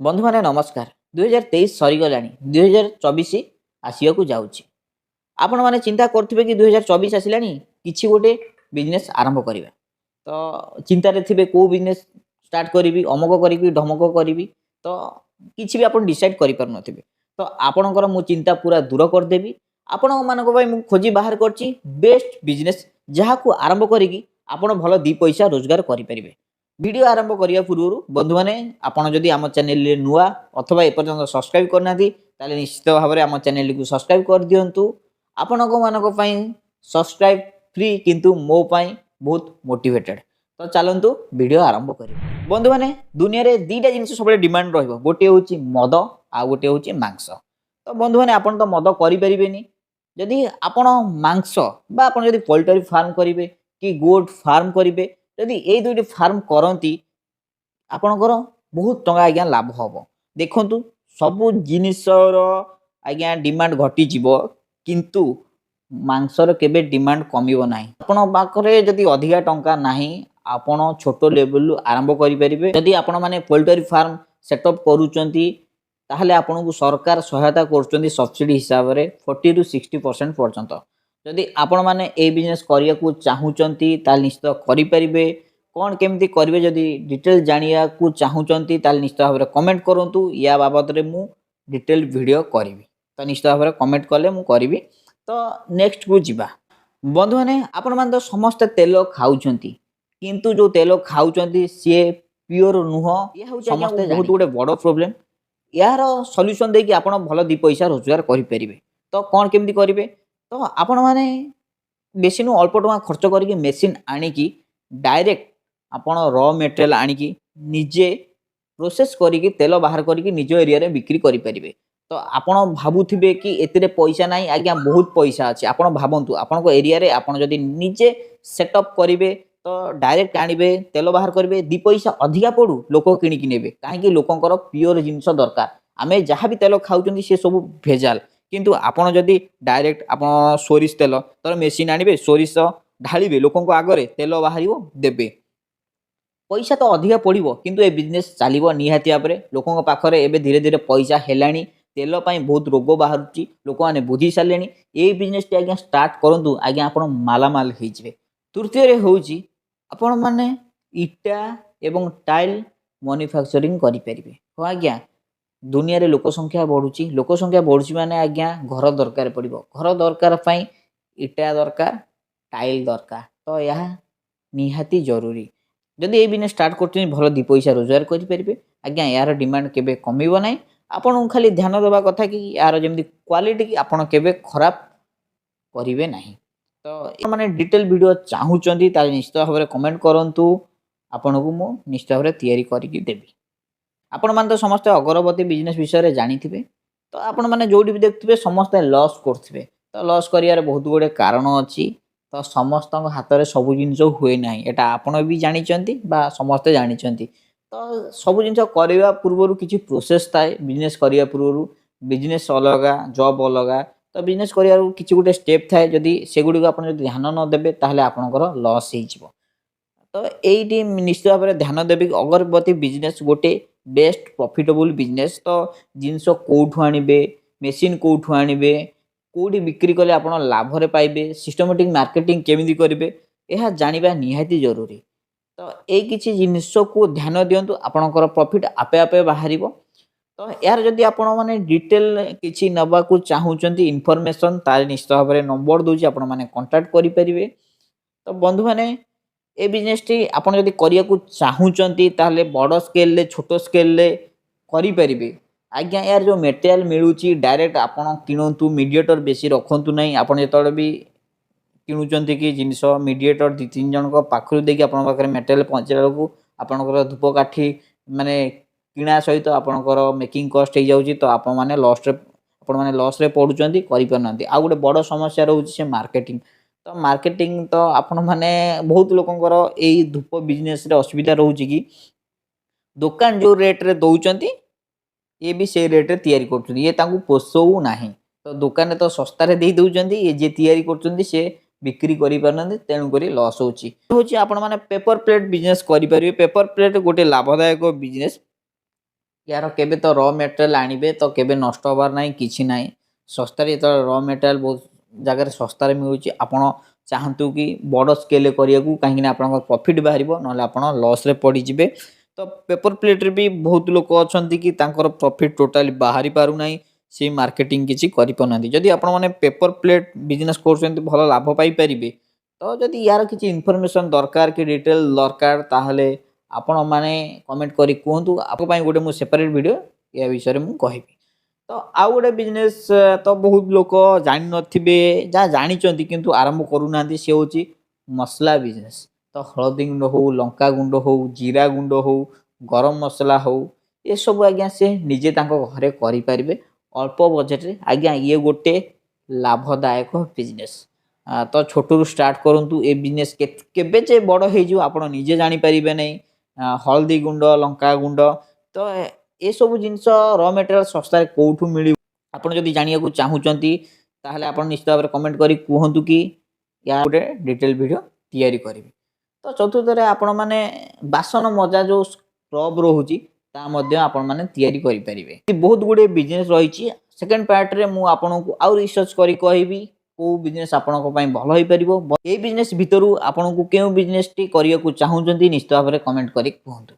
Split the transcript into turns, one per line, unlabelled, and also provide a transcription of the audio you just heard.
बंधु माने नमस्कार 2023 सरीगला 2024 आसिया जाऊँगी आपण मैंने चिंता करुवे कि 2024 आसला कि गोटे बिजनेस आरंभ करवा तो चिंतार थे कौ बिजनेस स्टार्ट करी अमक करी ढमक करी तो किसी भी आप डिसाइड कर तो आपणकर मु चिंता पूरा दूर करदेवी आपण मान खोजी बाहर कर बेस्ट बिजनेस जहाँ को आरंभ करी आपण भल दी पैसा रोजगार करेंगे। वीडियो आरंभ करने पूर्व बंधु मैंने आपड़ जदि आम चैनल नुआ अथवा एपर्तंत सब्सक्राइब करना निश्चित भाव में आम चैनल को सब्सक्राइब कर दिंतु आपण मानी सब्सक्राइब फ्री किंतु मो पाई बहुत मोटिवेटेड। तो चलतु वीडियो आरंभ कर बंधु मैंने दुनिया रे दीटा जिन सब डिमांड रोटे हूँ मद आ गोटे हूँ मांस। तो बंधु मैंने आप तो मद करें जदि आपण मांस बा जदि पोल्ट्री फार्म करेंगे कि गोट फार्म करेंगे जदि ये दुईटी फार्म करती आपणकर बहुत टंका आज्ञा लाभ हम। देखु सबू जिनसर आज्ञा डिमांड घटीज किंतु मांसर केबे डिमांड कमिब ना। आपण पाखे जदि अधिका टंका ना आपण छोट लेवल आरंभ करेंगे जदि आपण मैंने पोल्ट्री फार्म सेटअप करुँच ताहले आपन को सरकार सहायता कर सब्सिडी हिसाब से 40 ରୁ 60% पर्यंत। जदि आपण मैंने ये बिजनेस करने को चाहूँगी निश्चित करें कौन केमती करेंगे जदि डिटेल जानिया को चाहूँगी निश्चित भाव में कमेंट करूँ या बाबद में मु डिटेल वीडियो करी। तो निश्चित भाव में कमेंट कले मु करी। तो नेक्स्ट को जीवा बंधु मैंने आपण मैंने तो समस्ते तेल खाऊं किंतु जो तेल खाऊं सी प्योर नुह समस्ते बहुत गोटे बड़ प्रोब्लेम यार सॉल्यूशन देकी आपण भल दी पैसा रोजगार करेंगे। तो कौन केमती करेंगे तो आपण मैंने बेसी नु अल्प टଙ୍କା खर्च करके मेसीन आनिकी डायरेक्ट आपण रॉ मटेरियल आनिकी निजे प्रोसेस करिकी तेल बाहर करिकी निज एरिया रे बिक्री करि परिबे। तो आपण भाबुथिबे कि एतिरे पैसा नाही आज्ञा बहुत पैसा अछि। आपण भाबंतु आपण को एरिया रे आपण जदि निजे सेटअप करिवे तो डायरेक्ट आनिबे तेल बाहर करिवे दी पैसा अधिका पड़ू लोक किनिकी नेबे काहेकि लोकंकर प्योर जिंस दरकार। आमे जहाँ भी तेल खाउचंदी से सब भेजाल किंतु आपण जदि डायरेक्ट आपण सोरिष तेल तर मेसीन आनिबे सोरिष ढालिबे लोकंको आगरे तेल बाहरिबो देबे पैसा तो अधिका पड़ो किंतु ए बिजनेस चलो निहाती भाव में लोकों पाखरे एबे धीरे धीरे पैसा हेलानी तेल पाई बहुत रोग बाहर लोक मैंने बुझी सारे ये बिजनेस आज्ञा स्टार्ट करूँ आज्ञा आप मालामाल होइजिबे। तृतीय हूँ आपण मैंने इटा एवं टाइल मैन्युफैक्चरिंग करेंगे। हाँ आज्ञा दुनिया रे लोक संख्या बढ़ुची माने आज्ञा घर दरकार पड़ो घर दरकार पाई इटा दरकार टाइल दरकार। तो यह निहाती जरूरी जदि ये बिजनेस स्टार्ट कर भल दी पैसा रोजगार करेंगे आज्ञा यार डिमांड केबे कमिब ना। आपन खाली ध्यान देवा कथा कि यार जमी क्वालिटी की आपन केबे खराब करेंगे ना। तो मैंने डिटेल वीडियो चाहूँगी निश्चित भाव में कमेंट करूँ आपन को मु निश्चित भाव में तैयारी करके देवी। आपण मैंने तो समस्ते अगरबत्ती बिजनेस विषय जानी तो आपण मैंने जो भी देखते समस्ते लॉस करेंगे। तो लॉस कर बहुत गुड़े कारण अच्छी तो समस्त हाथ में सब जिन हुए ना यहाँ आपण भी जानते बा समस्ते जानते। तो सब जिन करने पूर्व किसी प्रोसेस थाए बिजनेस करने पूर्व बिजनेस अलग जॉब अलग तो बिजनेस कर किसी गोटे स्टेप थाए जदि सेगुड़ी आप ध्यान न देवे ताहले आपणकर लॉस हो। तो यही निश्चित भाव में ध्यान देवे अगरबत्ती बिजनेस गोटे बेस्ट प्रॉफिटेबल बिजनेस। तो जिनस कौठू आणबे मेसीन कौठू आणबे कौटी बिक्री कले आप लाभ रे पाइबे सिस्टमेटिक मार्केटिंग केमिति करेंगे यह जानिबा निहाती जरूरी। तो ये किसी जिनिस को ध्यान दिंतु आपणकर प्रॉफिट आपे आपे बाहर। तो यार जदि आपण माने डिटेल किसी नबा को चाहूँगी इनफॉरमेशन तार निश्चित भाव में नंबर दूसरी आपण माने कांटेक्ट करेंगे। तो बंधु मैंने ये बिजनेस टी आप करने को चाहूँगी ताहले बड़ स्केल छोट स्केल करेंगे आज्ञा यार जो मटेरियल मिलूँ डायरेक्ट आपड़ किणु मीडिएटर बेसी रखु ना। आपड़ जो भी किणुंट कि जिनस मीडिएटर 2-3 जन पाखु देखिए आप मटेरियल पहुँचा बेलू आपंकर धूपकाठी माने किणा सहित आपंकर मेकिंग कस्ट हो जाऊँगी। तो आप मैंने लॉस रे पड़ुंट करना। आ गोटे बड़ समस्या रोचे से मार्केटिंग। तो मार्केटिंग तो आपण मैंने बहुत लोकंकर यही धूप बिजनेस रे असुविधा रोचे कि दुकान जो रेट रे दौरान ये भी से रेट रे तैयारी कर ये पोषौ ना। तो दुकान तो सस्तार दे दौरान ये जे तैयारी कर बिक्री करें तेणुक लॉस होची। आपण माने पेपर प्लेट बिजनेस करेंगे। पेपर प्लेट गोटे लाभदायक बिजनेस यार केबे तो रॉ मटेरियल आनिबे तो केबे नष्ट होबार नाही किछि नाही सस्तारे तो रॉ मटेरियल बहुत जगह सस्तारे मिलुछि आपण चाहतु कि बड़ स्केल करिया को काहे कि आपन प्रॉफिट बाहरिबो नले आपण लॉस रे पड़ी जिवे तो पेपर प्लेट रे भी बहुत लोक अछंती कि तांकर प्रॉफिट टोटली बाहरी पारु नाही से मार्केटिंग किछि करि पनांती जदि आपण माने पेपर प्लेट बिजनेस करछन्ती भलो लाभ पाई परिबे तो जदि यार किछि इन्फॉर्मेशन दरकार कि डिटेल दरकार ताहले आपण माने कमेंट करी कहतु आप गोटे मु सेपरेट वीडियो या विषय में मुझे कहबी तो आउ गोटे बिजनेस तो बहुत लोक जान नथिबे जा जानिचंती किंतु आरंभ करूना सी हूँ मसला बिजनेस तो हलदी गुंड हो लंका गुंड हो जीरा गुंड हो गरम मसला हो ये सब आज्ञा से निजे घरे करें अल्प बजेट रे आज्ञा ये गोटे लाभदायक बिजनेस तो छोटू स्टार्ट करूँ ए बिजनेस केबे जे बड़ हो आप निजे जानीपारे नहीं हलदी गुंड लंका गुंड तो ये सब जिनस रॉ मटेरियल सस्ता कौटू मिल आप जाना चाहूँगी ताहले आप निश्चित भाव में कमेंट करी कहतु कि या गोटे डिटेल वीडियो तैयारी करी तो चतुर्थ आपण मैंने बासन मजा जो स्क्रब रोचे आपण मैंने तैयारी करें बहुत गुड़े बिजनेस रही सेकेंड पार्ट रे मु आपन को आउ रिसर्च करी कहबी को बिजनेस आपण भल हो पार ये बिजनेस भितर आपन को क्यों बिजनेस टी करिया को चाहूँगी निश्चित भाव में कमेंट करी कहतु।